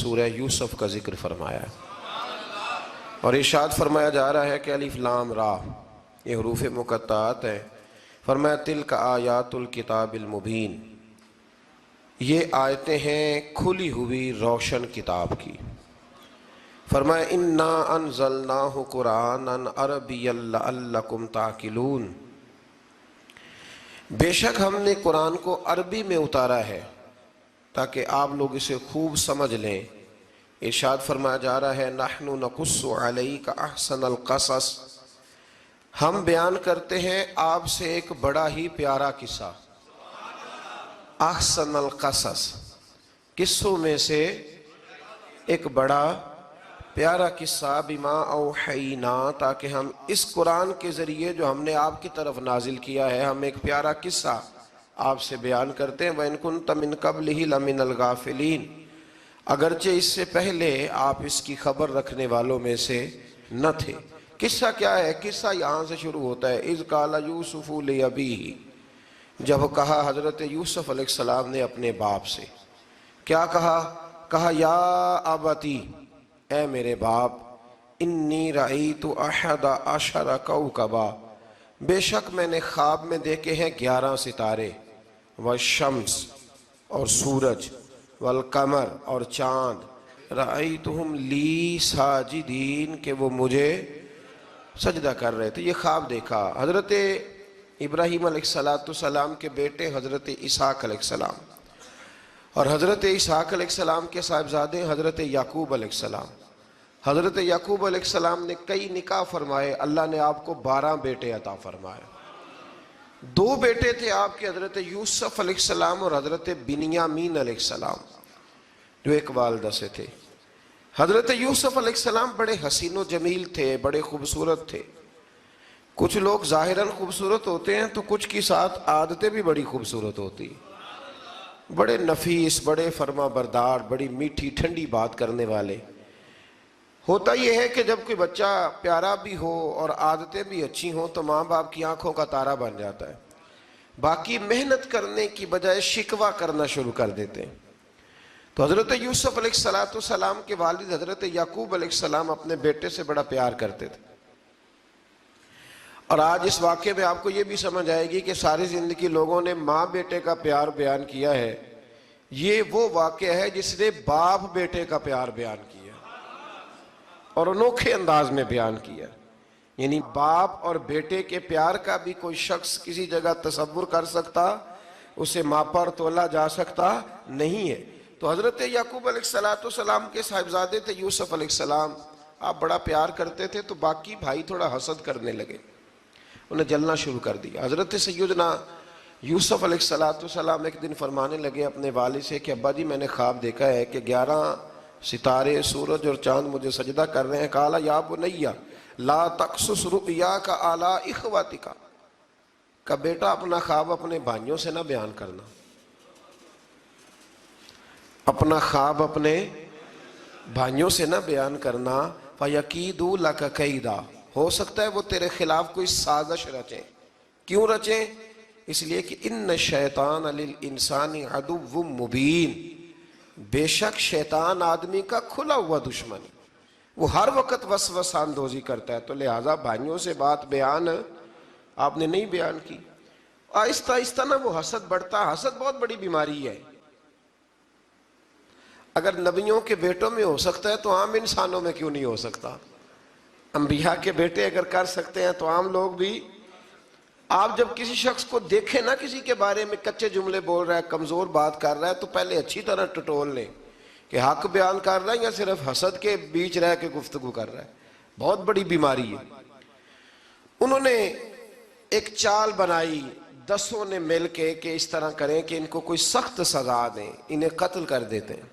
سورہ یوسف کا ذکر فرمایا ہے، اور ارشاد فرمایا جا رہا ہے کہ الف لام را یہ حروف مقطعات ہیں۔ فرمایا تلک آیات الکتاب المبین، یہ آیتیں ہیں کھلی ہوئی روشن کتاب کی۔ فرمایا انا انزلناہ قرآنا عربیا لعلکم تعقلون، بے شک ہم نے قرآن کو عربی میں اتارا ہے تاکہ آپ لوگ اسے خوب سمجھ لیں۔ ارشاد فرمایا جا رہا ہے نحن نقص علیک احسن القصص، ہم بیان کرتے ہیں آپ سے ایک بڑا ہی پیارا قصہ۔ احسن القصص، قصوں میں سے ایک بڑا پیارا قصہ، بما اوحینا، تاکہ ہم اس قرآن کے ذریعے جو ہم نے آپ کی طرف نازل کیا ہے، ہم ایک پیارا قصہ آپ سے بیان کرتے ہیں۔ وَإِن كُنتَ مِن قَبْلِهِ لَمِنَ الْغَافِلِينَ، اگرچہ اس سے پہلے آپ اس کی خبر رکھنے والوں میں سے نہ تھے۔ قصہ کیا ہے؟ قصہ یہاں سے شروع ہوتا ہے اِذْ قَالَ يُوسُفُ لِأَبِيهِ، جب کہا حضرت یوسف علیہ السلام نے اپنے باپ سے، کیا کہا یا ابتی، اے میرے باپ، انی رأیت احد عشر کوکبا، بے شک میں نے خواب میں دیکھے ہیں 11 ستارے، والشمس اور سورج، والقمر اور چاند، رأیتہم لی ساجدین، کہ وہ مجھے سجدہ کر رہے تھے۔ یہ خواب دیکھا حضرت ابراہیم علیہ السلام کے بیٹے حضرت اسحاق علیہ السلام، اور حضرت اسحاق علیہ السلام کے صاحبزادے حضرت یعقوب علیہ السلام۔ حضرت یعقوب علیہ السلام نے کئی نکاح فرمائے، اللہ نے آپ کو 12 بیٹے عطا فرمائے۔ 2 بیٹے تھے آپ کے، حضرت یوسف علیہ السلام اور حضرت بنیامین علیہ السلام، جو ایک والدہ سے تھے۔ حضرت یوسف علیہ السلام بڑے حسین و جمیل تھے، بڑے خوبصورت تھے۔ کچھ لوگ ظاہراً خوبصورت ہوتے ہیں تو کچھ کی ساتھ عادتیں بھی بڑی خوبصورت ہوتی ہیں، بڑے نفیس، بڑے فرما بردار، بڑی میٹھی ٹھنڈی بات کرنے والے۔ ہوتا یہ ہے کہ جب کوئی بچہ پیارا بھی ہو اور عادتیں بھی اچھی ہوں تو ماں باپ کی آنکھوں کا تارا بن جاتا ہے، باقی محنت کرنے کی بجائے شکوہ کرنا شروع کر دیتے ہیں۔ تو حضرت یوسف علیہ السلام کے والد حضرت یعقوب علیہ السلام اپنے بیٹے سے بڑا پیار کرتے تھے۔ اور آج اس واقعے میں آپ کو یہ بھی سمجھ آئے گی کہ ساری زندگی لوگوں نے ماں بیٹے کا پیار بیان کیا ہے، یہ وہ واقعہ ہے جس نے باپ بیٹے کا پیار بیان کیا اور انوکھے انداز میں بیان کیا۔ یعنی باپ اور بیٹے کے پیار کا بھی کوئی شخص کسی جگہ تصور کر سکتا، اسے ماپا اور تولا جا سکتا نہیں ہے۔ تو حضرت یعقوب علیہ السلام کے صاحبزادے تھے یوسف علیہ السلام، آپ بڑا پیار کرتے تھے تو باقی بھائی تھوڑا حسد کرنے لگے، انہیں جلنا شروع کر دیا۔ حضرت سیدنا یوسف علیہ السلام ایک دن فرمانے لگے اپنے والد سے کہ ابا جی میں نے خواب دیکھا ہے کہ 11 ستارے، سورج اور چاند مجھے سجدہ کر رہے ہیں۔ قال یا بنی لا تقصص رؤیاک علی اخواتک، کہ بیٹا اپنا خواب اپنے بھائیوں سے نہ بیان کرنا، اپنا خواب اپنے بھائیوں سے نہ بیان کرنا، فَيَكِيدُوا لَكَ كَيْدًا، ہو سکتا ہے وہ تیرے خلاف کوئی سازش رچیں۔ کیوں رچیں؟ اس لیے کہ ان الشیطان للانسان عدو مبین، بے شک شیطان آدمی کا کھلا ہوا دشمن، وہ ہر وقت وسوسہ اندوزی کرتا ہے، تو لہٰذا بھائیوں سے بات بیان آپ نے نہیں بیان کی۔ آہستہ آہستہ نا وہ حسد بڑھتا، حسد بہت بڑی بیماری ہے۔ اگر نبیوں کے بیٹوں میں ہو سکتا ہے تو عام انسانوں میں کیوں نہیں ہو سکتا؟ انبیاء کے بیٹے اگر کر سکتے ہیں تو عام لوگ بھی۔ آپ جب کسی شخص کو دیکھیں نا کسی کے بارے میں کچے جملے بول رہا ہے، کمزور بات کر رہا ہے، تو پہلے اچھی طرح ٹٹول لیں کہ حق بیان کر رہا ہے یا صرف حسد کے بیچ رہ کے گفتگو کر رہا ہے۔ بہت بڑی بیماری ہے۔ انہوں نے ایک چال بنائی 10 نے مل کے کہ اس طرح کریں کہ ان کو کوئی سخت سزا دیں، انہیں قتل کر دیتے ہیں۔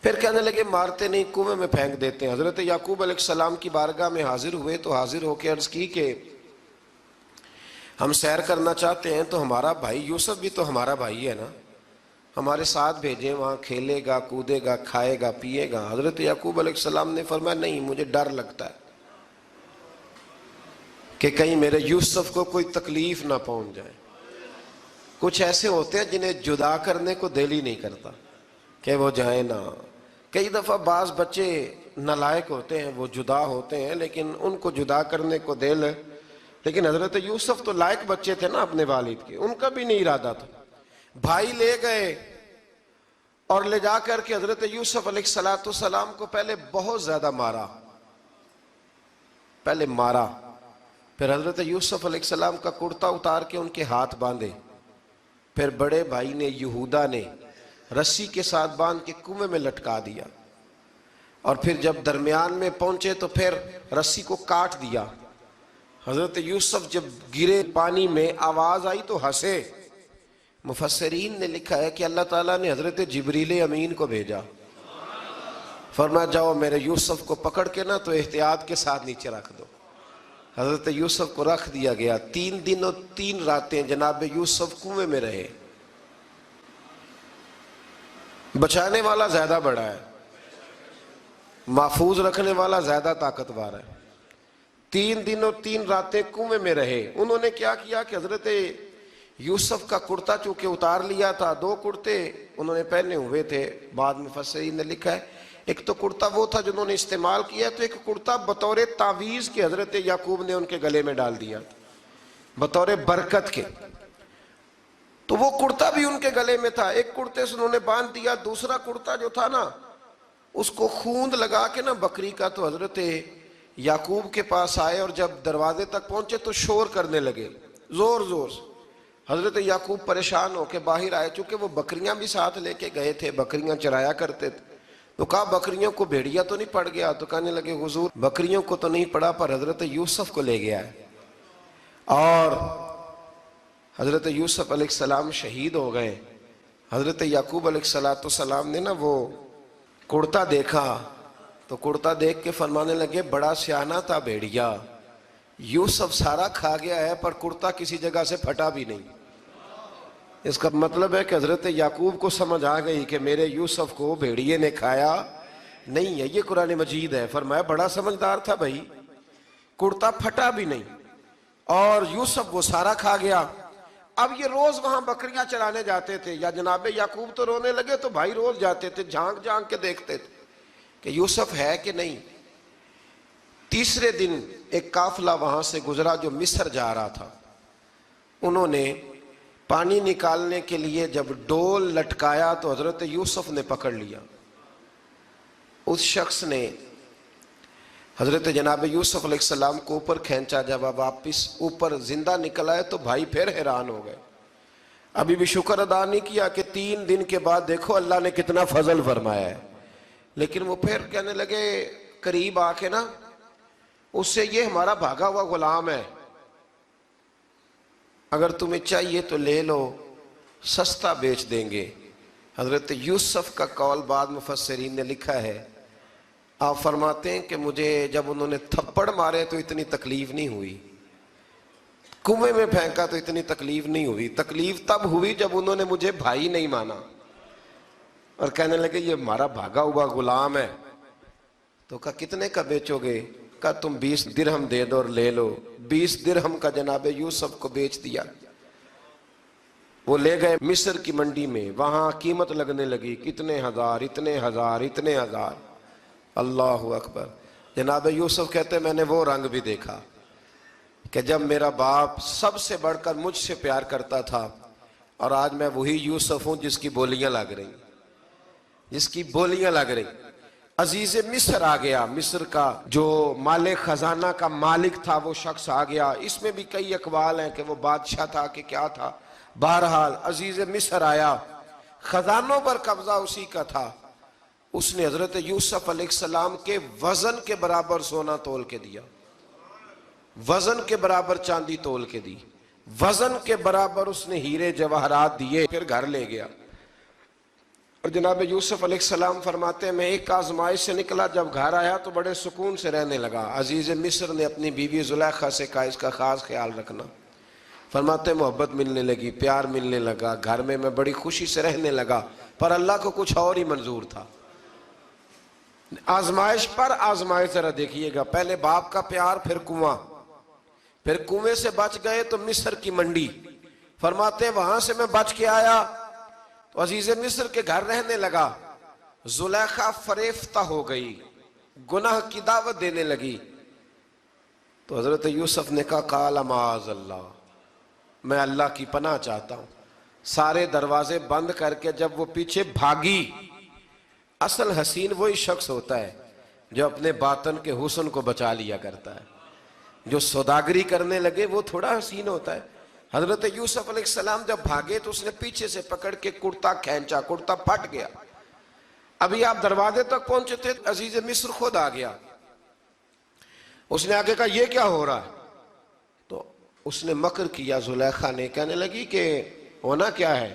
پھر کہنے لگے مارتے نہیں، کنویں میں پھینک دیتے ہیں۔ حضرت یعقوب علیہ السلام کی بارگاہ میں حاضر ہوئے تو حاضر ہو کے عرض کی کہ ہم سیر کرنا چاہتے ہیں تو ہمارا بھائی یوسف بھی تو ہمارا بھائی ہے نا، ہمارے ساتھ بھیجیں، وہاں کھیلے گا، کودے گا، کھائے گا، پیے گا۔ حضرت یعقوب علیہ السلام نے فرمایا نہیں، مجھے ڈر لگتا ہے کہ کہیں میرے یوسف کو کوئی تکلیف نہ پہنچ جائے۔ کچھ ایسے ہوتے ہیں جنہیں جدا کرنے کو دل ہی نہیں کرتا، کہ وہ جائیں نہ۔ کئی دفعہ بعض بچے نالائق ہوتے ہیں، وہ جدا ہوتے ہیں، لیکن ان کو جدا کرنے کو دل، لیکن حضرت یوسف تو لائق بچے تھے نا اپنے والد کے، ان کا بھی نہیں ارادہ تھا۔ بھائی لے گئے اور لے جا کر کے حضرت یوسف علیہ السلام کو پہلے بہت زیادہ مارا، پھر حضرت یوسف علیہ السلام کا کرتا اتار کے ان کے ہاتھ باندھے، پھر بڑے بھائی نے یہودا نے رسی کے ساتھ باندھ کے کنویں میں لٹکا دیا، اور پھر جب درمیان میں پہنچے تو پھر رسی کو کاٹ دیا۔ حضرت یوسف جب گرے پانی میں آواز آئی تو ہنسے۔ مفسرین نے لکھا ہے کہ اللہ تعالیٰ نے حضرت جبریل امین کو بھیجا، فرمایا جاؤ میرے یوسف کو پکڑ کے نا تو احتیاط کے ساتھ نیچے رکھ دو۔ حضرت یوسف کو رکھ دیا گیا۔ 3 دن اور 3 راتیں جناب یوسف کنویں میں رہے۔ بچانے والا زیادہ بڑا ہے، محفوظ رکھنے والا زیادہ طاقتور ہے۔ 3 دن اور 3 راتیں کنویں میں رہے۔ انہوں نے کیا کیا کہ حضرت یوسف کا کرتا چونکہ اتار لیا تھا، 2 کرتے انہوں نے پہنے ہوئے تھے، بعد میں مفسرین نے لکھا ہے ایک تو کرتا وہ تھا جنہوں نے استعمال کیا، تو ایک کرتا بطور تعویذ کے حضرت یعقوب نے ان کے گلے میں ڈال دیا بطور برکت کے، تو وہ کرتا بھی ان کے گلے میں تھا۔ ایک کرتے سے انہوں نے باندھ دیا، دوسرا کرتا جو تھا نا اس کو خوند لگا کے نا بکری کا، تو حضرت یعقوب کے پاس آئے اور جب دروازے تک پہنچے تو شور کرنے لگے زور زور سے۔ حضرت یعقوب پریشان ہو کے باہر آئے، چونکہ وہ بکریاں بھی ساتھ لے کے گئے تھے، بکریاں چرایا کرتے تھے، تو کہا بکریوں کو بھیڑیا تو نہیں پڑ گیا؟ تو کہنے لگے حضور بکریوں کو تو نہیں پڑا، پر حضرت یوسف کو لے گیا ہے۔ اور حضرت یوسف علیہ السلام شہید ہو گئے۔ حضرت یعقوب علیہ السلام نے نا وہ کرتا دیکھا تو کرتا دیکھ کے فرمانے لگے بڑا سیانہ تھا بھیڑیا، یوسف سارا کھا گیا ہے پر کرتا کسی جگہ سے پھٹا بھی نہیں۔ اس کا مطلب ہے کہ حضرت یعقوب کو سمجھ آ گئی کہ میرے یوسف کو بھیڑیے نے کھایا نہیں ہے۔ یہ قرآن مجید ہے۔ فرمایا بڑا سمجھدار تھا بھائی، کرتا پھٹا بھی نہیں اور یوسف وہ سارا کھا گیا۔ اب یہ روز وہاں بکریاں چرانے جاتے تھے، یا جناب یعقوب تو رونے لگے تو بھائی روز جاتے تھے، جھانک جھانک کے دیکھتے تھے کہ یوسف ہے کہ نہیں۔ تیسرے دن ایک قافلہ وہاں سے گزرا جو مصر جا رہا تھا، انہوں نے پانی نکالنے کے لیے جب ڈول لٹکایا تو حضرت یوسف نے پکڑ لیا۔ اس شخص نے حضرت جناب یوسف علیہ السلام کو اوپر کھینچا، جب آپ واپس اوپر زندہ نکل آئے تو بھائی پھر حیران ہو گئے، ابھی بھی شکر ادا نہیں کیا کہ 3 دن کے بعد دیکھو اللہ نے کتنا فضل فرمایا ہے۔ لیکن وہ پھر کہنے لگے قریب آ کے نا اس سے، یہ ہمارا بھاگا ہوا غلام ہے، اگر تمہیں چاہیے تو لے لو، سستا بیچ دیں گے۔ حضرت یوسف کا قول بعد مفسرین نے لکھا ہے، آپ فرماتے ہیں کہ مجھے جب انہوں نے تھپڑ مارے تو اتنی تکلیف نہیں ہوئی، کنویں میں پھینکا تو اتنی تکلیف نہیں ہوئی، تکلیف تب ہوئی جب انہوں نے مجھے بھائی نہیں مانا اور کہنے لگے یہ ہمارا بھاگا ہوا غلام ہے۔ تو کہا کتنے کا بیچو گے؟ کہا تم 20 درہم دے دو اور لے لو۔ 20 درہم کا جناب یوسف کو بیچ دیا۔ وہ لے گئے مصر کی منڈی میں، وہاں قیمت لگنے لگی، کتنے ہزار، اتنے ہزار، اتنے ہزار۔ اللہ اکبر۔ جناب یوسف کہتے میں نے وہ رنگ بھی دیکھا کہ جب میرا باپ سب سے بڑھ کر مجھ سے پیار کرتا تھا، اور آج میں وہی یوسف ہوں جس کی بولیاں لگ رہی، جس کی بولیاں لگ رہی۔ عزیز مصر آ گیا، مصر کا جو مال خزانہ کا مالک تھا وہ شخص آ گیا۔ اس میں بھی کئی اقوال ہیں کہ وہ بادشاہ تھا کہ کیا تھا، بہرحال عزیز مصر آیا، خزانوں پر قبضہ اسی کا تھا۔ اس نے حضرت یوسف علیہ السلام کے وزن کے برابر سونا تول کے دیا، وزن کے برابر چاندی تول کے دی، وزن کے برابر اس نے ہیرے جواہرات دیے، پھر گھر لے گیا۔ اور جناب یوسف علیہ السلام فرماتے ہیں میں ایک آزمائش سے نکلا، جب گھر آیا تو بڑے سکون سے رہنے لگا۔ عزیز مصر نے اپنی بیوی زلیخا سے کہا اس کا خاص خیال رکھنا۔ فرماتے ہیں محبت ملنے لگی، پیار ملنے لگا، گھر میں بڑی خوشی سے رہنے لگا، پر اللہ کو کچھ اور ہی منظور تھا۔ آزمائش پر آزمائش ذرا دیکھیے گا، پہلے باپ کا پیار، پھر کنواں، پھر کنویں سے بچ گئے تو مصر کی منڈی۔ فرماتے ہیں وہاں سے میں بچ کے آیا تو عزیز مصر کے گھر رہنے لگا۔ زلیخا فریفتہ ہو گئی، گناہ کی دعوت دینے لگی، تو حضرت یوسف نے کہا قال معاذ اللہ، میں اللہ کی پناہ چاہتا ہوں۔ سارے دروازے بند کر کے جب وہ پیچھے بھاگی، اصل حسین وہی شخص ہوتا ہے جو اپنے باطن کے حسن کو بچا لیا کرتا ہے۔ جو سوداگری کرنے لگے وہ تھوڑا حسین ہوتا ہے۔ حضرت یوسف علیہ السلام جب بھاگے تو اس نے پیچھے سے پکڑ کے کرتا کھینچا، کرتا پھٹ گیا۔ ابھی آپ دروازے تک پہنچے تھے، عزیز مصر خود آ گیا۔ اس نے آگے کہا یہ کیا ہو رہا ہے؟ تو اس نے مکر کیا، زلیخا نے، کہنے لگی کہ ہونا کیا ہے،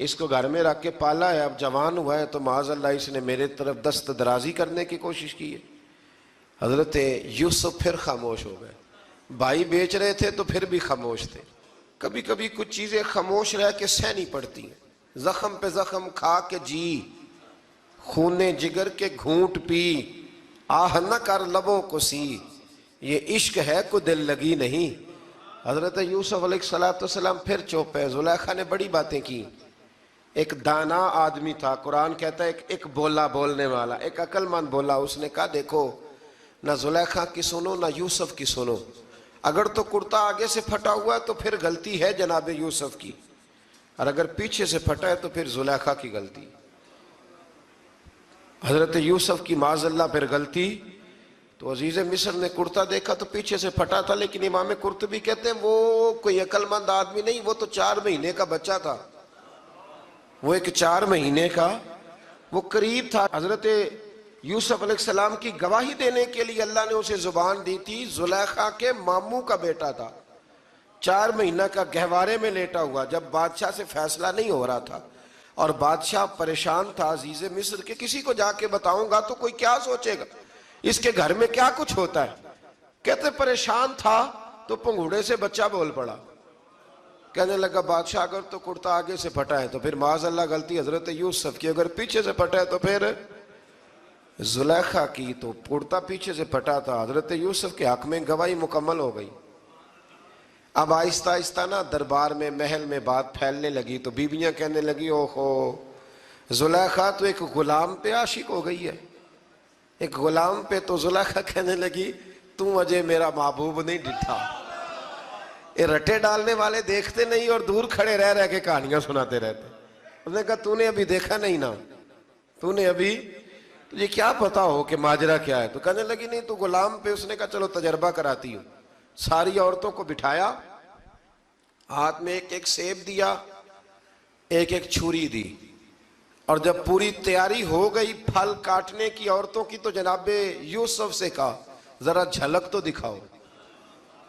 اس کو گھر میں رکھ کے پالا ہے، اب جوان ہوا ہے تو معاذ اللہ اس نے میرے طرف دست درازی کرنے کی کوشش کی ہے۔ حضرت یوسف پھر خاموش ہو گئے۔ بھائی بیچ رہے تھے تو پھر بھی خاموش تھے۔ کبھی کبھی کچھ چیزیں خاموش رہ کے سہنی پڑتی ہیں۔ زخم پہ زخم کھا کے جی، خون جگر کے گھونٹ پی، آہ نہ کر لبوں کو سی، یہ عشق ہے کو دل لگی نہیں۔ حضرت یوسف علیہ السلام پھر چپ ہے۔ زلیخا نے بڑی باتیں کی۔ ایک دانا آدمی تھا، قرآن کہتا ہے ایک بولا بولنے والا، ایک عقل مند بولا۔ اس نے کہا دیکھو، نہ زلیخا کی سنو نہ یوسف کی سنو، اگر تو کرتا آگے سے پھٹا ہوا ہے تو پھر غلطی ہے جناب یوسف کی، اور اگر پیچھے سے پھٹا ہے تو پھر زلیخا کی غلطی۔ حضرت یوسف کی معاذ اللہ پھر غلطی۔ تو عزیز مصر نے کرتا دیکھا تو پیچھے سے پھٹا تھا، لیکن امام قرطبی کہتے ہیں وہ کوئی عقل مند آدمی نہیں، وہ تو 4 مہینے کا بچہ تھا، وہ ایک 4 مہینے کا وہ قریب تھا۔ حضرت یوسف علیہ السلام کی گواہی دینے کے لیے اللہ نے اسے زبان دی تھی۔ زلیخا کے ماموں کا بیٹا تھا، 4 مہینہ کا گہوارے میں لیٹا ہوا، جب بادشاہ سے فیصلہ نہیں ہو رہا تھا اور بادشاہ پریشان تھا عزیز مصر کے کسی کو جا کے بتاؤں گا تو کوئی کیا سوچے گا، اس کے گھر میں کیا کچھ ہوتا ہے۔ کہتے پریشان تھا تو پنگوڑے سے بچہ بول پڑا، کہنے لگا بادشاہ اگر تو کرتا آگے سے پھٹا ہے تو پھر معاذ اللہ غلطی حضرت یوسف کی، اگر پیچھے سے پھٹا ہے تو پھر زلیخا کی۔ تو کرتا پیچھے سے پھٹا تھا، حضرت یوسف کے حق میں گواہی مکمل ہو گئی۔ اب آہستہ آہستہ نا دربار میں محل میں بات پھیلنے لگی، تو بیویاں کہنے لگی اوہو زلیخا تو ایک غلام پہ عاشق ہو گئی ہے، ایک غلام پہ۔ تو زلیخا کہنے لگی تم اجے میرا محبوب نہیں ڈٹھا۔ یہ رٹے ڈالنے والے دیکھتے نہیں اور دور کھڑے رہ رہ کے کہانیاں سناتے رہتے۔ اس نے کہا تو نے ابھی دیکھا نہیں نا، تو نے ابھی، تجھے کیا پتا ہو کہ ماجرا کیا ہے؟ تو کہنے لگی نہیں تو غلام پہ۔ اس نے کہا چلو تجربہ کراتی ہوں۔ ساری عورتوں کو بٹھایا، ہاتھ میں ایک ایک سیب دیا، ایک ایک چھری دی، اور جب پوری تیاری ہو گئی پھل کاٹنے کی عورتوں کی، تو جناب یوسف سے کہا ذرا جھلک تو دکھاؤ۔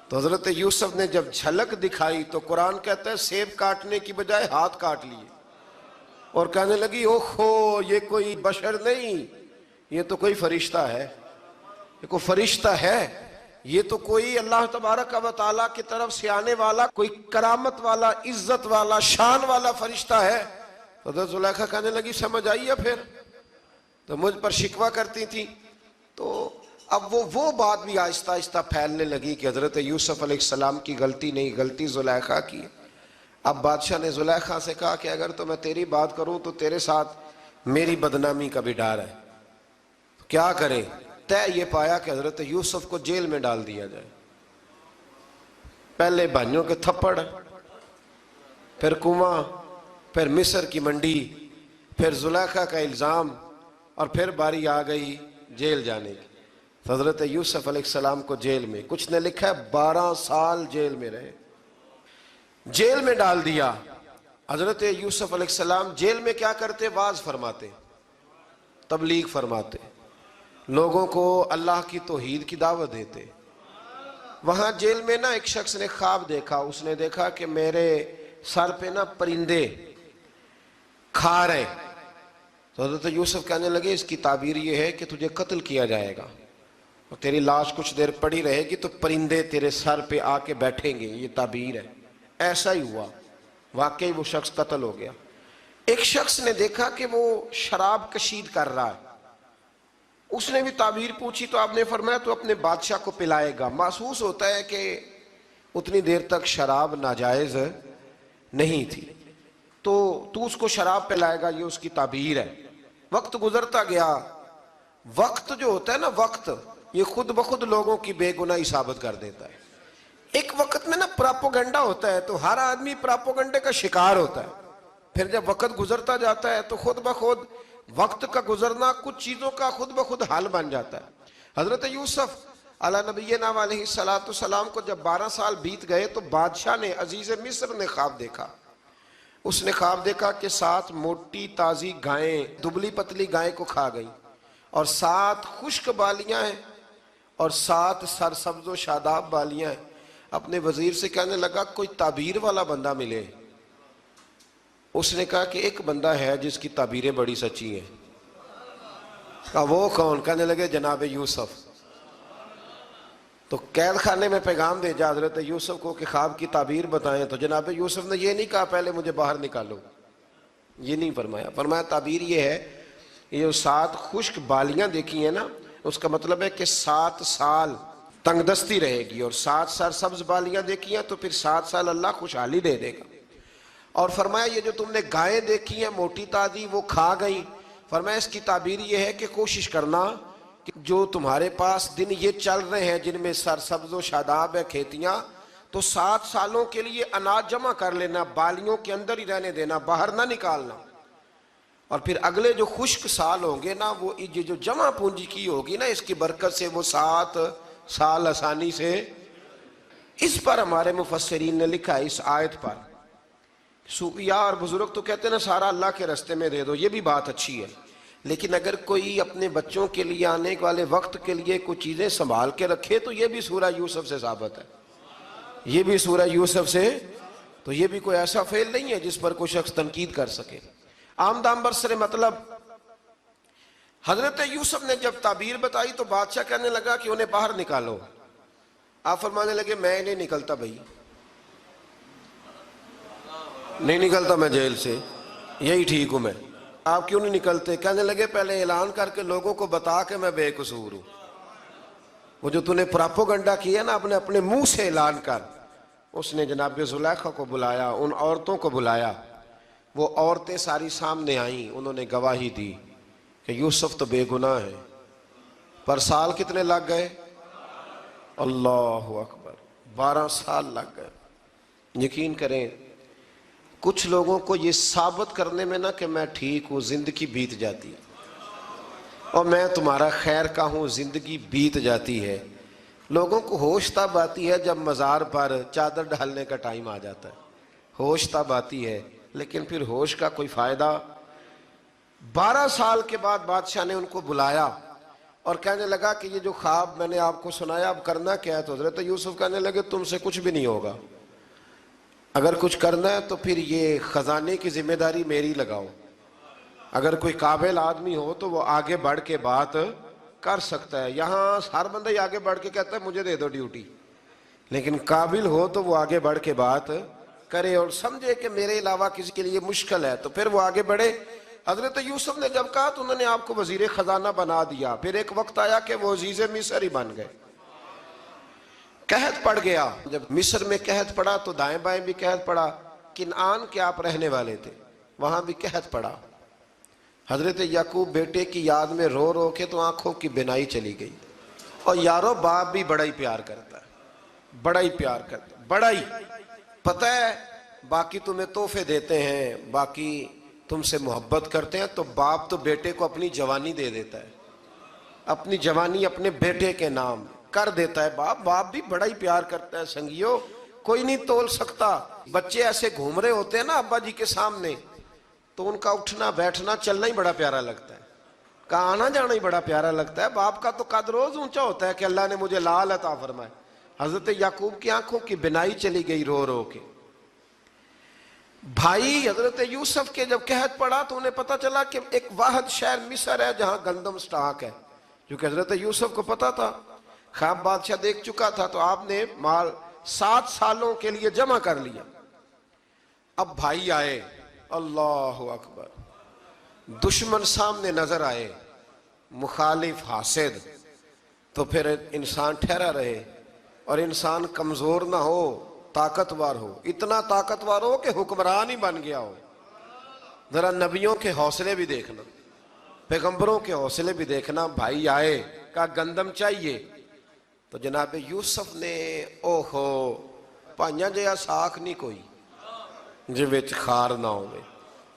تو حضرت یوسف نے جب جھلک دکھائی تو قرآن کہتا ہے سیب کاٹنے کی بجائے ہاتھ کاٹ لیے، اور کہنے لگی اوہو یہ کوئی بشر نہیں، یہ تو کوئی فرشتہ ہے، یہ کوئی فرشتہ ہے، یہ تو کوئی اللہ تبارک و تعالیٰ کی طرف سے آنے والا کوئی کرامت والا، عزت والا، شان والا فرشتہ ہے۔ حضرت زلیخا کہنے لگی سمجھ آئی ہے پھر، تو مجھ پر شکوہ کرتی تھی۔ تو اب وہ بات بھی آہستہ آہستہ پھیلنے لگی کہ حضرت یوسف علیہ السلام کی غلطی نہیں، غلطی زلیخا کی۔ اب بادشاہ نے زلیخا سے کہا کہ اگر تو میں تیری بات کروں تو تیرے ساتھ میری بدنامی کا بھی ڈر ہے، کیا کریں؟ طے یہ پایا کہ حضرت یوسف کو جیل میں ڈال دیا جائے۔ پہلے بھائیوں کے تھپڑ، پھر کنواں، پھر مصر کی منڈی، پھر زلیخا کا الزام، اور پھر باری آ گئی جیل جانے کی۔ حضرت یوسف علیہ السلام کو جیل میں، کچھ نے لکھا ہے 12 سال جیل میں رہے، جیل میں ڈال دیا۔ حضرت یوسف علیہ السلام جیل میں کیا کرتے؟ واعظ فرماتے، تبلیغ فرماتے، لوگوں کو اللہ کی توحید کی دعوت دیتے۔ وہاں جیل میں نا ایک شخص نے خواب دیکھا، اس نے دیکھا کہ میرے سر پہ نا پرندے کھا رہے۔ تو حضرت یوسف کہنے لگے اس کی تعبیر یہ ہے کہ تجھے قتل کیا جائے گا، اور تیری لاش کچھ دیر پڑی رہے گی تو پرندے تیرے سر پہ آ کے بیٹھیں گے، یہ تعبیر ہے۔ ایسا ہی ہوا، واقعی وہ شخص قتل ہو گیا۔ ایک شخص نے دیکھا کہ وہ شراب کشید کر رہا ہے، اس نے بھی تعبیر پوچھی تو آپ نے فرمایا تو اپنے بادشاہ کو پلائے گا۔ محسوس ہوتا ہے کہ اتنی دیر تک شراب ناجائز نہیں تھی، تو اس کو شراب پلائے گا، یہ اس کی تعبیر ہے۔ وقت گزرتا گیا. وقت جو ہوتا ہے نا، وقت یہ خود بخود لوگوں کی بے گناہی ثابت کر دیتا ہے. ایک وقت میں نا پراپوگنڈا ہوتا ہے تو ہر آدمی پراپوگنڈے کا شکار ہوتا ہے. پھر جب وقت گزرتا جاتا ہے تو خود بخود وقت کا گزرنا کچھ چیزوں کا خود بخود حل بن جاتا ہے. حضرت یوسف علی نبینا علیہ السلام کو جب 12 سال بیت گئے تو بادشاہ نے، عزیز مصر نے خواب دیکھا. اس نے خواب دیکھا کہ 7 موٹی تازی گائیں دبلی پتلی گائیں کو کھا گئیں، اور 7 خشک بالیاں ہیں اور 7 سرسبز و شاداب بالیاں ہیں. اپنے وزیر سے کہنے لگا کوئی تعبیر والا بندہ ملے. اس نے کہا کہ ایک بندہ ہے جس کی تعبیریں بڑی سچی ہیں. کہا وہ کون؟ کہنے لگے جناب یوسف. تو قید خانے میں پیغام بھیجا حضرت یوسف کو کہ خواب کی تعبیر بتائیں. تو جناب یوسف نے یہ نہیں کہا پہلے مجھے باہر نکالو، یہ نہیں فرمایا. فرمایا تعبیر یہ ہے، یہ جو 7 خشک بالیاں دیکھی ہیں نا، اس کا مطلب ہے کہ 7 سال تنگ دستی رہے گی، اور 7 سرسبز بالیاں دیکھی ہیں تو پھر 7 سال اللہ خوشحالی دے دے گا. اور فرمایا یہ جو تم نے گائیں دیکھی ہیں موٹی تازی وہ کھا گئی. فرمایا اس کی تعبیر یہ ہے کہ کوشش کرنا کہ جو تمہارے پاس دن یہ چل رہے ہیں جن میں سرسبز و شاداب ہے کھیتیاں، تو 7 سالوں کے لیے اناج جمع کر لینا، بالیوں کے اندر ہی رہنے دینا، باہر نہ نکالنا. اور پھر اگلے جو خشک سال ہوں گے نا، وہ یہ جو جمع پونجی کی ہوگی نا، اس کی برکت سے وہ 7 سال آسانی سے. اس پر ہمارے مفسرین نے لکھا ہے، اس آیت پر صوفیاء اور بزرگ تو کہتے ہیں نا سارا اللہ کے راستے میں دے دو، یہ بھی بات اچھی ہے، لیکن اگر کوئی اپنے بچوں کے لیے آنے والے وقت کے لیے کچھ چیزیں سنبھال کے رکھے تو یہ بھی سورہ یوسف سے ثابت ہے. یہ بھی سورہ یوسف سے، تو یہ بھی کوئی ایسا فعل نہیں ہے جس پر کوئی شخص تنقید کر سکے. آمدام برسر مطلب حضرت یوسف نے جب تعبیر بتائی تو بادشاہ کہنے لگا کہ انہیں باہر نکالو. آپ فرمانے لگے میں نہیں نکلتا بھائی، نہیں نکلتا میں جیل سے، یہی ٹھیک ہوں میں. آپ کیوں نہیں نکلتے؟ کہنے لگے پہلے اعلان کر کے لوگوں کو بتا کہ میں بے قصور ہوں. وہ جو تُو نے پراپوگنڈا کیا نا اپنے منہ سے اعلان کر. اس نے جناب زلیخا کو بلایا، ان عورتوں کو بلایا. وہ عورتیں ساری سامنے آئیں، انہوں نے گواہی دی کہ یوسف تو بے گناہ ہے. پر سال کتنے لگ گئے؟ اللہ اکبر، 12 سال لگ گئے. یقین کریں کچھ لوگوں کو یہ ثابت کرنے میں نا کہ میں ٹھیک ہوں زندگی بیت جاتی ہے، اور میں تمہارا خیر کا ہوں زندگی بیت جاتی ہے. لوگوں کو ہوش تب آتی ہے جب مزار پر چادر ڈالنے کا ٹائم آ جاتا ہے، ہوش تب آتی ہے، لیکن پھر ہوش کا کوئی فائدہ. 12 سال کے بعد بادشاہ نے ان کو بلایا اور کہنے لگا کہ یہ جو خواب میں نے آپ کو سنایا اب کرنا کیا ہے؟ تو حضرت یوسف کہنے لگے تم سے کچھ بھی نہیں ہوگا، اگر کچھ کرنا ہے تو پھر یہ خزانے کی ذمہ داری میری لگاؤ. اگر کوئی قابل آدمی ہو تو وہ آگے بڑھ کے بات کر سکتا ہے. یہاں ہر بندہ ہی آگے بڑھ کے کہتا ہے مجھے دے دو ڈیوٹی، لیکن قابل ہو تو وہ آگے بڑھ کے بات کرے اور سمجھے کہ میرے علاوہ کسی کے لیے مشکل ہے تو پھر وہ آگے بڑھے. حضرت یوسف نے جب کہا تو انہوں نے آپ کو وزیر خزانہ بنا دیا. پھر ایک وقت آیا کہ وہ عزیز مصر ہی بن گئے. قحط پڑ گیا. جب مصر میں قحط پڑا تو دائیں بائیں بھی قحط پڑا. کنعان کے آپ رہنے والے تھے، وہاں بھی قحط پڑا. حضرت یعقوب بیٹے کی یاد میں رو رو کے تو آنکھوں کی بینائی چلی گئی. اور یارو باپ بھی بڑا ہی پیار کرتا ہے، بڑا ہی پیار کرتا ہے، بڑا ہی. پتہ ہے باقی تمہیں تحفے دیتے ہیں، باقی تم سے محبت کرتے ہیں، تو باپ تو بیٹے کو اپنی جوانی دے دیتا ہے، اپنی جوانی اپنے بیٹے کے نام کر دیتا ہے. باپ بھی بڑا ہی پیار کرتا ہے. سنگیو کوئی نہیں تول سکتا. بچے ایسے گھوم رہے ہوتے ہیں نا ابا جی کے سامنے تو ان کا اٹھنا بیٹھنا چلنا ہی بڑا پیارا لگتا ہے، کا آنا جانا ہی بڑا پیارا لگتا ہے. باپ کا تو قد روز اونچا ہوتا ہے کہ اللہ نے مجھے لال عطا فرمائے. حضرت یعقوب کی آنکھوں کی بینائی چلی گئی رو رو کے. بھائی حضرت یوسف کے جب قحط پڑا تو انہیں پتا چلا کہ ایک واحد شہر مصر ہے جہاں گندم سٹاک ہے، کیونکہ حضرت یوسف کو پتا تھا، خواب بادشاہ دیکھ چکا تھا. تو آپ نے مال 7 سالوں کے لیے جمع کر لیا. اب بھائی آئے، اللہ اکبر، دشمن سامنے نظر آئے، مخالف حاسد، تو پھر انسان ٹھہرا رہے اور انسان کمزور نہ ہو، طاقتور ہو. اتنا طاقتور ہو کہ حکمران ہی بن گیا ہو. ذرا نبیوں کے حوصلے بھی دیکھنا. پیغمبروں کے حوصلے بھی دیکھنا. بھائی آئے کہا گندم چاہیے تو جناب یوسف نے اوہو پائیاں جیا ساکھ نہیں کوئی جی وچ خار نہ ہوئے.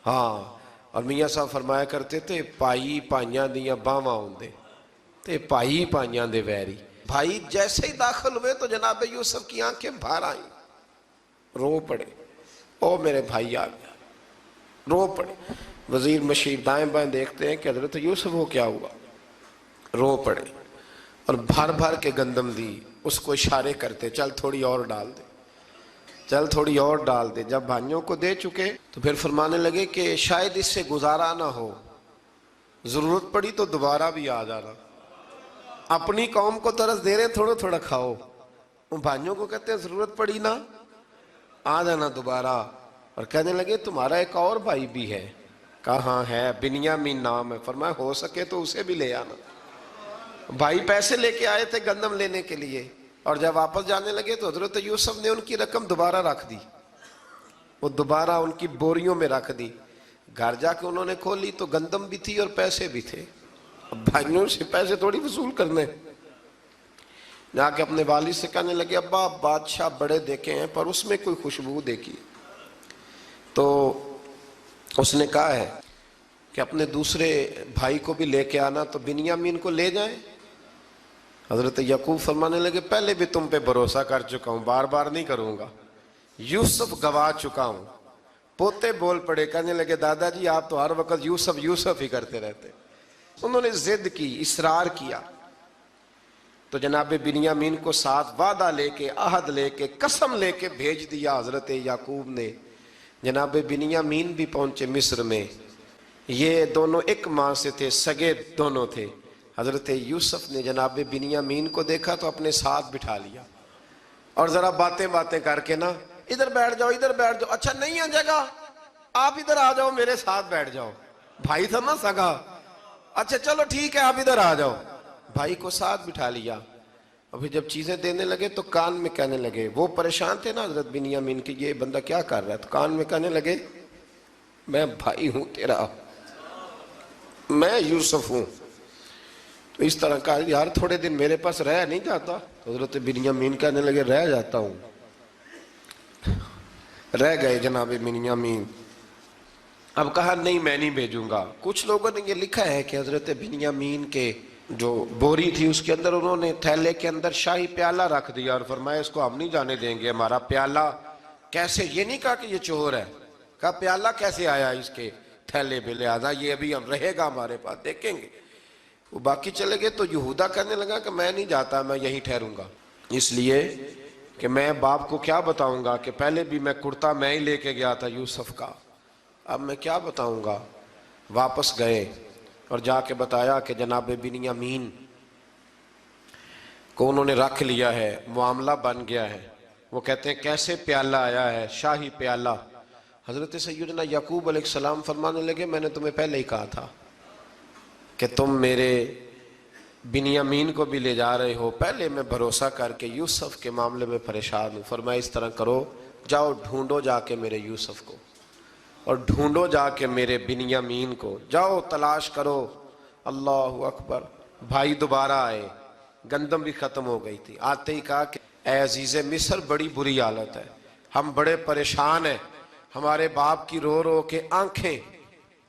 ہاں اور میاں صاحب فرمایا کرتے تھے پائی پائیاں دیاں باواں ہوندے تے پائی پائیاں دے ویری. بھائی جیسے ہی داخل ہوئے تو جناب یوسف کی آنکھیں باہر آئیں, رو پڑے. او میرے بھائی آ گیا, رو پڑے. وزیر مشیر دائیں بائیں دیکھتے ہیں کہ حضرت یوسف وہ کیا ہوا, رو پڑے اور بھر بھر کے گندم دی. اس کو اشارے کرتے چل تھوڑی اور ڈال دے, چل تھوڑی اور ڈال دے. جب بھائیوں کو دے چکے تو پھر فرمانے لگے کہ شاید اس سے گزارا نہ ہو, ضرورت پڑی تو دوبارہ بھی آ جانا. اپنی قوم کو ترس دے رہے ہیں تھوڑا تھوڑا کھاؤ, ان بھائیوں کو کہتے ہیں ضرورت پڑی نا آ جانا دوبارہ. اور کہنے لگے تمہارا ایک اور بھائی بھی ہے. کہا ہاں ہے, بنیامین نام ہے. فرمایا ہو سکے تو اسے بھی لے آنا. بھائی پیسے لے کے آئے تھے گندم لینے کے لیے, اور جب واپس جانے لگے تو حضرت یوسف نے ان کی رقم دوبارہ رکھ دی, وہ دوبارہ ان کی بوریوں میں رکھ دی. گھر جا کے انہوں نے کھولی تو گندم بھی تھی اور پیسے بھی تھے. اب بھائیوں سے پیسے تھوڑی وصول کرنے, جا کے اپنے والد سے کہنے لگے ابا بادشاہ بڑے دیکھے ہیں پر اس میں کوئی خوشبو دیکھی. تو اس نے کہا ہے کہ اپنے دوسرے بھائی کو بھی لے کے آنا, تو بنیامین کو لے جائیں. حضرت یعقوب فرمانے لگے پہلے بھی تم پہ بھروسہ کر چکا ہوں, بار بار نہیں کروں گا. یوسف گوا چکا ہوں. پوتے بول پڑے, کہنے لگے دادا جی آپ تو ہر وقت یوسف یوسف ہی کرتے رہتے. انہوں نے ضد کی, اصرار کیا, تو جناب بنیامین کو ساتھ وعدہ لے کے, عہد لے کے, قسم لے کے بھیج دیا حضرت یعقوب نے. جناب بنیامین بھی پہنچے مصر میں. یہ دونوں ایک ماں سے تھے, سگے دونوں تھے. حضرت یوسف نے جناب بنیامین کو دیکھا تو اپنے ساتھ بٹھا لیا, اور ذرا باتیں باتیں کر کے نا ادھر بیٹھ جاؤ ادھر بیٹھ جاؤ, اچھا نہیں ہے جگہ آپ ادھر آ جاؤ میرے ساتھ بیٹھ جاؤ. بھائی تھا نا سگا, اچھا چلو ٹھیک ہے آپ ادھر آ جاؤ. بھائی کو ساتھ بٹھا لیا. ابھی جب چیزیں دینے لگے تو کان میں کہنے لگے, وہ پریشان تھے نا حضرت بنیامین کی یہ بندہ کیا کر رہا ہے, تو کان میں کہنے لگے میں بھائی ہوں تیرا, میں یوسف ہوں. تو اس طرح کہا یار تھوڑے دن میرے پاس رہ نہیں جاتا. تو حضرت بنیامین کہنے لگے رہ جاتا ہوں. رہ گئے جناب بنیامین. اب کہا نہیں میں نہیں بھیجوں گا. کچھ لوگوں نے یہ لکھا ہے کہ حضرت بنیامین کے جو بوری تھی اس کے اندر انہوں نے تھیلے کے اندر شاہی پیالہ رکھ دیا اور فرمایا اس کو ہم نہیں جانے دیں گے, ہمارا پیالہ کیسے, یہ نہیں کہا کہ یہ چور ہے, کہا پیالہ کیسے آیا اس کے تھیلے پہ, لہذا یہ ابھی ہم رہے گا ہمارے پاس, دیکھیں گے. وہ باقی چلے گئے تو یہودا کہنے لگا کہ میں نہیں جاتا, میں یہیں ٹھہروں گا, اس لیے کہ میں باپ کو کیا بتاؤں گا کہ پہلے بھی میں کرتا میں ہی لے کے گیا تھا یوسف کا, اب میں کیا بتاؤں گا. واپس گئے اور جا کے بتایا کہ جناب بنیامین کو انہوں نے رکھ لیا ہے, معاملہ بن گیا ہے. وہ کہتے ہیں کیسے پیالہ آیا ہے, شاہی پیالہ. حضرت سیدنا یعقوب علیہ السلام فرمانے لگے میں نے تمہیں پہلے ہی کہا تھا کہ تم میرے بنیامین کو بھی لے جا رہے ہو, پہلے میں بھروسہ کر کے یوسف کے معاملے میں پریشان ہوں. فرمایا اس طرح کرو, جاؤ ڈھونڈو جا کے میرے یوسف کو, اور ڈھونڈو جا کے میرے بنیامین کو, جاؤ تلاش کرو. اللہ اکبر. بھائی دوبارہ آئے, گندم بھی ختم ہو گئی تھی. آتے ہی کہا کہ اے عزیز مصر بڑی بری حالت ہے, ہم بڑے پریشان ہیں, ہمارے باپ کی رو رو کے آنکھیں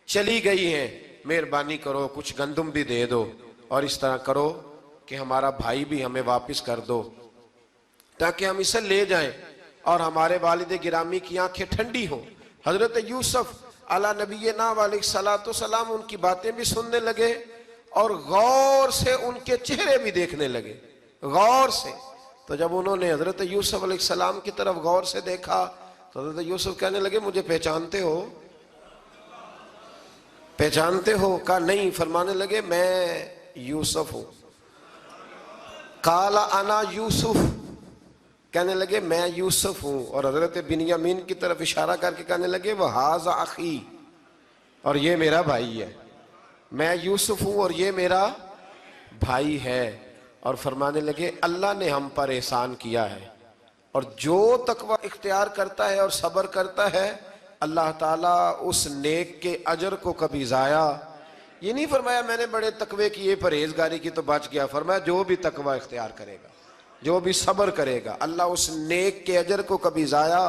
چلی گئی ہیں, مہربانی کرو کچھ گندم بھی دے دو, اور اس طرح کرو کہ ہمارا بھائی بھی ہمیں واپس کر دو تاکہ ہم اسے لے جائیں اور ہمارے والد گرامی کی آنکھیں ٹھنڈی ہوں. حضرت یوسف علی نبینا علیہ السلام ان کی باتیں بھی سننے لگے اور غور سے ان کے چہرے بھی دیکھنے لگے, غور سے. تو جب انہوں نے حضرت یوسف علیہ السلام کی طرف غور سے دیکھا تو حضرت یوسف کہنے لگے مجھے پہچانتے ہو, پہچانتے ہو؟ کہا نہیں. فرمانے لگے میں یوسف ہوں. قال انا یوسف, کہنے لگے میں یوسف ہوں. اور حضرت بنیامین کی طرف اشارہ کر کے کہنے لگے وَهَذَا أَخِي, اور یہ میرا بھائی ہے. میں یوسف ہوں اور یہ میرا بھائی ہے. اور فرمانے لگے اللہ نے ہم پر احسان کیا ہے, اور جو تقوی اختیار کرتا ہے اور صبر کرتا ہے اللہ تعالیٰ اس نیک کے اجر کو کبھی ضائع یہ نہیں فرمایا میں نے بڑے تقوی کیے پرہیزگاری کی تو بچ گیا، فرمایا جو بھی تقوی اختیار کرے گا، جو بھی صبر کرے گا، اللہ اس نیک کے اجر کو کبھی ضائع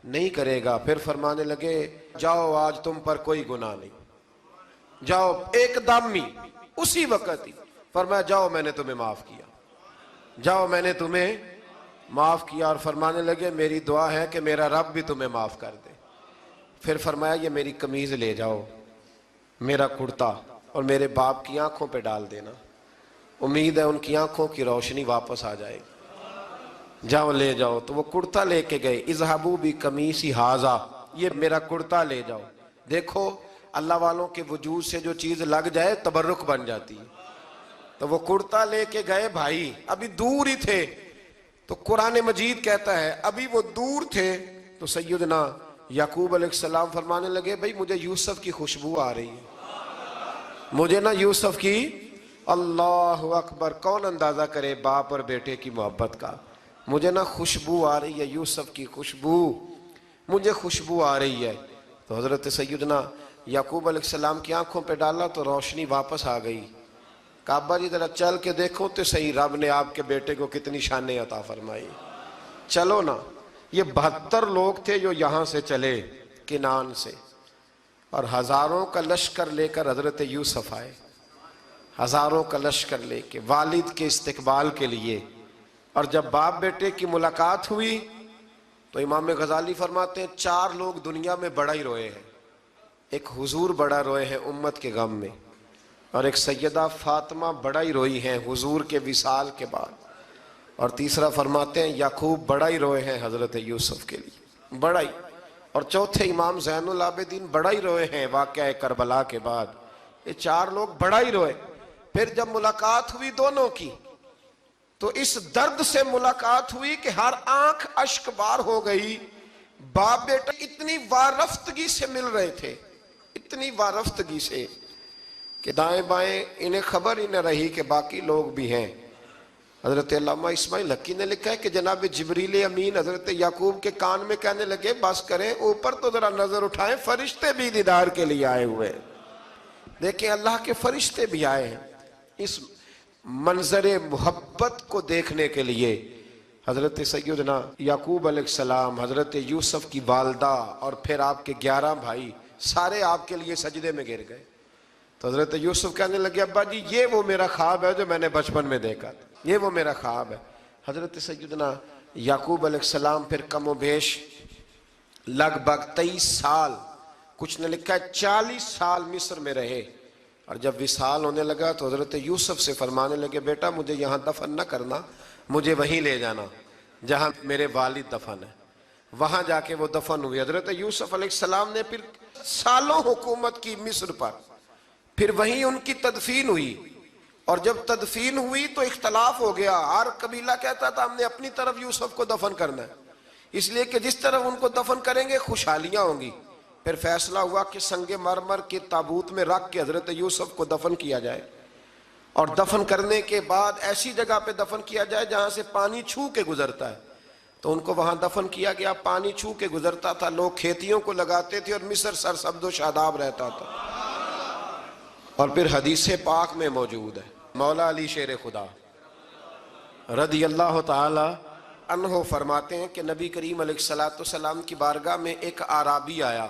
نہیں کرے گا۔ پھر فرمانے لگے جاؤ آج تم پر کوئی گناہ نہیں، جاؤ ایک دم ہی اسی وقت ہی فرمایا جاؤ میں نے تمہیں معاف کیا، جاؤ میں نے تمہیں معاف کیا۔ اور فرمانے لگے میری دعا ہے کہ میرا رب بھی تمہیں معاف کر دے۔ پھر فرمایا یہ میری قمیض لے جاؤ، میرا کرتا، اور میرے باپ کی آنکھوں پہ ڈال دینا، امید ہے ان کی آنکھوں کی روشنی واپس آ جائے گی، جاؤ لے جاؤ۔ تو وہ کرتا لے کے گئے، اذهبوا بقمیصی ھذا، یہ میرا کرتا لے جاؤ۔ دیکھو اللہ والوں کے وجود سے جو چیز لگ جائے تبرک بن جاتی ہے۔ تو وہ کرتا لے کے گئے، بھائی ابھی دور ہی تھے، تو قرآن مجید کہتا ہے ابھی وہ دور تھے تو سیدنا یعقوب علیہ السلام فرمانے لگے بھئی مجھے یوسف کی خوشبو آ رہی ہے، مجھے نا یوسف کی، اللہ اکبر، کون اندازہ کرے باپ اور بیٹے کی محبت کا، مجھے نا خوشبو آ رہی ہے، یوسف کی خوشبو، مجھے خوشبو آ رہی ہے۔ تو حضرت سیدنا یعقوب علیہ السلام کی آنکھوں پہ ڈالا تو روشنی واپس آ گئی۔ کعبہ جی ذرا چل کے دیکھو تو صحیح رب نے آپ کے بیٹے کو کتنی شانیں عطا فرمائی۔ چلو نا، یہ 72 لوگ تھے جو یہاں سے چلے کنان سے، اور ہزاروں کا لشکر لے کر حضرت یوسف آئے، ہزاروں کا لشکر لے کے والد کے استقبال کے لیے۔ اور جب باپ بیٹے کی ملاقات ہوئی تو امام غزالی فرماتے ہیں 4 لوگ دنیا میں بڑا ہی روئے ہیں، ایک حضور بڑا روئے ہیں امت کے غم میں، اور ایک سیدہ فاطمہ بڑا ہی روئی ہیں حضور کے وصال کے بعد، اور تیسرا فرماتے ہیں یعقوب بڑا ہی روئے ہیں حضرت یوسف کے لیے، بڑا ہی، اور چوتھے امام زین العابدین بڑا ہی روئے ہیں واقعہ کربلا کے بعد۔ یہ 4 لوگ بڑا ہی روئے۔ پھر جب ملاقات ہوئی دونوں کی تو اس درد سے ملاقات ہوئی کہ ہر آنکھ اشک بار ہو گئی، باپ بیٹا اتنی وارفتگی سے مل رہے تھے، اتنی وارفتگی سے کہ دائیں بائیں انہیں خبر ہی نہ رہی کہ باقی لوگ بھی ہیں۔ حضرت علامہ اسماعیل حقی نے لکھا ہے کہ جناب جبریل امین حضرت یعقوب کے کان میں کہنے لگے بس کریں، اوپر تو ذرا نظر اٹھائیں، فرشتے بھی دیدار کے لیے آئے ہوئے ہیں۔ دیکھیں اللہ کے فرشتے بھی آئے ہیں اس منظر محبت کو دیکھنے کے لیے۔ حضرت سیدنا یعقوب علیہ السلام، حضرت یوسف کی والدہ، اور پھر آپ کے 11 بھائی سارے آپ کے لیے سجدے میں گر گئے۔ تو حضرت یوسف کہنے لگے ابا جی یہ وہ میرا خواب ہے جو میں نے بچپن میں دیکھا تھا، یہ وہ میرا خواب ہے۔ حضرت سیدنا یعقوب علیہ السلام پھر کم و بیش لگ بھگ 23 سال، کچھ نے لکھا ہے 40 سال مصر میں رہے، اور جب وصال ہونے لگا تو حضرت یوسف سے فرمانے لگے بیٹا مجھے یہاں دفن نہ کرنا، مجھے وہیں لے جانا جہاں میرے والد دفن ہے۔ وہاں جا کے وہ دفن ہوئے۔ حضرت یوسف علیہ السلام نے پھر سالوں حکومت کی مصر پر، پھر وہیں ان کی تدفین ہوئی، اور جب تدفین ہوئی تو اختلاف ہو گیا، ہر قبیلہ کہتا تھا ہم نے اپنی طرف یوسف کو دفن کرنا ہے، اس لیے کہ جس طرف ان کو دفن کریں گے خوشحالیاں ہوں گی۔ پھر فیصلہ ہوا کہ سنگ مرمر کے تابوت میں رکھ کے حضرت یوسف کو دفن کیا جائے، اور دفن کرنے کے بعد ایسی جگہ پہ دفن کیا جائے جہاں سے پانی چھو کے گزرتا ہے۔ تو ان کو وہاں دفن کیا گیا، پانی چھو کے گزرتا تھا، لوگ کھیتیوں کو لگاتے تھے، اور مصر سرسبز و شاداب رہتا تھا۔ اور پھر حدیث پاک میں موجود ہے، مولا علی شیر خدا رضی اللہ تعالی عنہ فرماتے ہیں کہ نبی کریم علیہ السلام کی بارگاہ میں ایک اعرابی آیا،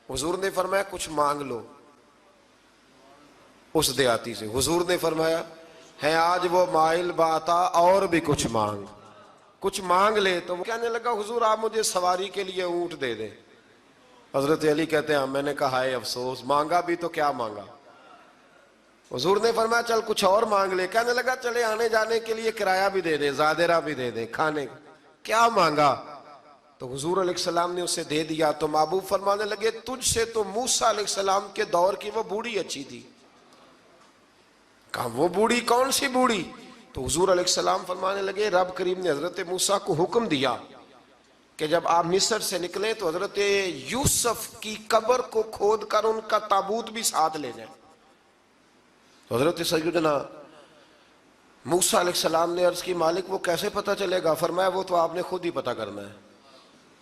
حضور نے فرمایا کچھ مانگ لو اس دیہاتی سے۔ حضور نے فرمایا ہے آج وہ مائل باتا، اور بھی کچھ مانگ لے۔ تو وہ کہنے لگا حضور آپ مجھے سواری کے لیے اونٹ دے دیں۔ حضرت علی کہتے ہیں میں نے کہا ہے افسوس، مانگا بھی تو کیا مانگا۔ حضور نے فرمایا چل کچھ اور مانگ لے۔ کہنے لگا چلے آنے جانے کے لیے کرایہ بھی دے دے، زادرہ بھی دے دے، کھانے کیا مانگا۔ تو حضور علیہ السلام نے اسے دے دیا۔ تو محبوب فرمانے لگے تجھ سے تو موسیٰ علیہ السلام کے دور کی وہ بوڑھی اچھی تھی۔ کہا وہ بوڑھی کون سی بوڑھی؟ تو حضور علیہ السلام فرمانے لگے رب کریم نے حضرت موسیٰ کو حکم دیا کہ جب آپ مصر سے نکلیں تو حضرت یوسف کی قبر کو کھود کر ان کا تابوت بھی ساتھ لے جائیں۔ تو حضرت سیدنا موسیٰ علیہ السلام نے عرض کی مالک وہ کیسے پتہ چلے گا؟ فرمایا وہ تو آپ نے خود ہی پتہ کرنا ہے،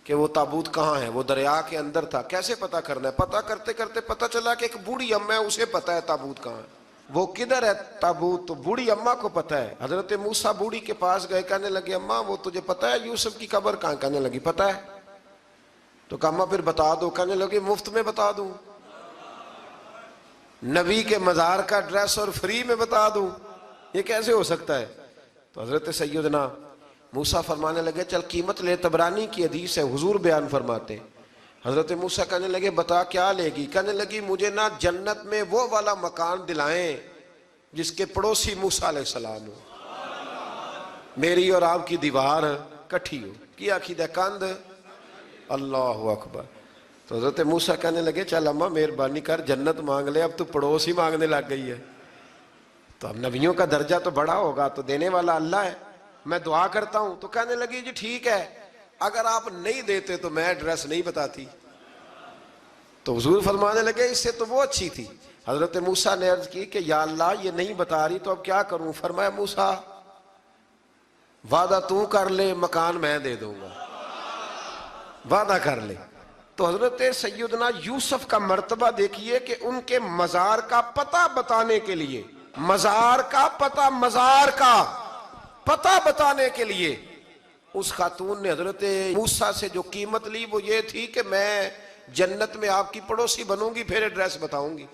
کہ وہ تابوت کہاں ہے، وہ دریا کے اندر تھا، کیسے پتہ کرنا ہے؟ پتہ کرتے کرتے پتہ چلا کہ ایک بوڑھی اماں ہے، اسے پتہ ہے تابوت کہاں ہے، وہ کدھر ہے تابوت، تو بوڑھی اماں کو پتہ ہے۔ حضرت موسیٰ بوڑھی کے پاس گئے، کہنے لگے اماں وہ تجھے پتہ ہے یوسف کی قبر کہاں؟ کہنے لگی پتہ ہے۔ تو کہا اماں پھر بتا دو، کہنے لگے مفت میں بتا دوں، نبی کے مزار کا ایڈریس اور فری میں بتا دوں، یہ کیسے ہو سکتا ہے؟ تو حضرت سیدنا موسیٰ فرمانے لگے چل قیمت لے، طبرانی کی حدیث ہے، حضور بیان فرماتے۔ حضرت موسیٰ کہنے لگے بتا کیا لے گی؟ کہنے لگی مجھے نا جنت میں وہ والا مکان دلائیں جس کے پڑوسی موسیٰ علیہ السلام ہو، میری اور آپ کی دیوار کٹھی ہو، کیا عقیدہ کند، اللہ اکبر۔ تو حضرت موسیٰ کہنے لگے چل اماں مہربانی کر جنت مانگ لے، اب تو پڑوس ہی مانگنے لگ گئی ہے، تو اب نبیوں کا درجہ تو بڑا ہوگا، تو دینے والا اللہ ہے، میں دعا کرتا ہوں۔ تو کہنے لگی جی ٹھیک ہے، اگر آپ نہیں دیتے تو میں ایڈریس نہیں بتاتی۔ تو حضور فرمانے لگے اس سے تو وہ اچھی تھی۔ حضرت موسیٰ نے عرض کی کہ یا اللہ یہ نہیں بتا رہی تو اب کیا کروں؟ فرمایا موسیٰ وعدہ تو کر لے، مکان میں دے دوں گا، وعدہ کر لے۔ تو حضرت سیدنا یوسف کا مرتبہ دیکھیے کہ ان کے مزار کا پتہ بتانے کے لیے، مزار کا پتہ، مزار کا پتہ بتانے کے لیے اس خاتون نے حضرت موسیٰ سے جو قیمت لی وہ یہ تھی کہ میں جنت میں آپ کی پڑوسی بنوں گی، پھر ایڈریس بتاؤں گی۔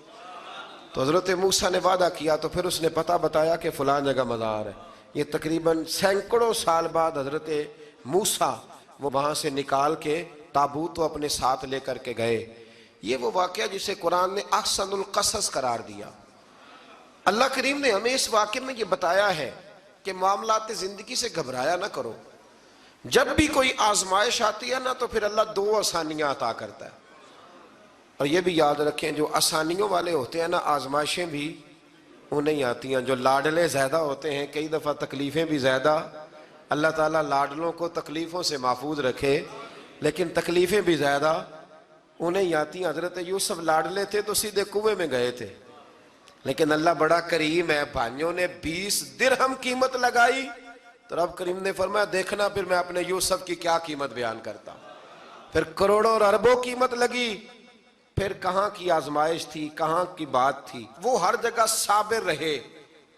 تو حضرت موسیٰ نے وعدہ کیا، تو پھر اس نے پتہ بتایا کہ فلاں جگہ مزار ہے۔ یہ تقریباً سینکڑوں سال بعد حضرت موسیٰ وہ وہاں سے نکال کے تابوت کو اپنے ساتھ لے کر کے گئے۔ یہ وہ واقعہ جسے قرآن نے احسن القصص قرار دیا۔ اللہ کریم نے ہمیں اس واقعے میں یہ بتایا ہے کہ معاملات زندگی سے گھبرایا نہ کرو، جب بھی کوئی آزمائش آتی ہے نا تو پھر اللہ دو آسانیاں عطا کرتا ہے، اور یہ بھی یاد رکھیں جو آسانیوں والے ہوتے ہیں نا آزمائشیں بھی انہیں آتی ہیں، جو لاڈلے زیادہ ہوتے ہیں کئی دفعہ تکلیفیں بھی زیادہ۔ اللہ تعالیٰ لاڈلوں کو تکلیفوں سے محفوظ رکھے، لیکن تکلیفیں بھی زیادہ انہیں آتی ہیں۔ حضرت یوسف لاڈلے تھے تو سیدھے کنویں میں گئے تھے، لیکن اللہ بڑا کریم ہے، بھائیوں نے 20 درہم قیمت لگائی تو رب کریم نے فرمایا دیکھنا پھر میں اپنے یوسف کی کیا قیمت بیان کرتا ہوں۔ پھر کروڑوں اور اربوں قیمت لگی، پھر کہاں کی آزمائش تھی، کہاں کی بات تھی، وہ ہر جگہ صابر رہے،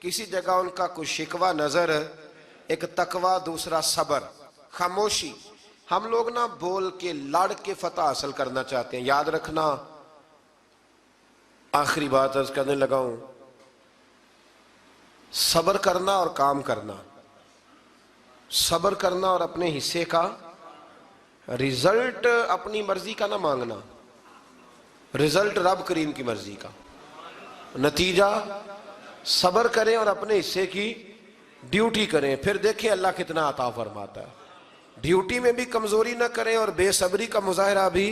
کسی جگہ ان کا کوئی شکوہ نظر، ایک تقوی، دوسرا صبر، خاموشی۔ ہم لوگ نہ بول کے لڑ کے فتح حاصل کرنا چاہتے ہیں، یاد رکھنا۔ آخری بات عرض کرنے لگا ہوں، صبر کرنا اور کام کرنا، صبر کرنا اور اپنے حصے کا رزلٹ اپنی مرضی کا نہ مانگنا، رزلٹ رب کریم کی مرضی کا، نتیجہ صبر کریں اور اپنے حصے کی ڈیوٹی کریں، پھر دیکھیں اللہ کتنا عطا فرماتا ہے۔ ڈیوٹی میں بھی کمزوری نہ کریں اور بے صبری کا مظاہرہ بھی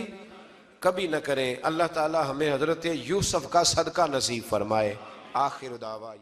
کبھی نہ کریں۔ اللہ تعالی ہمیں حضرت یوسف کا صدقہ نصیب فرمائے۔ آخر دعویٰ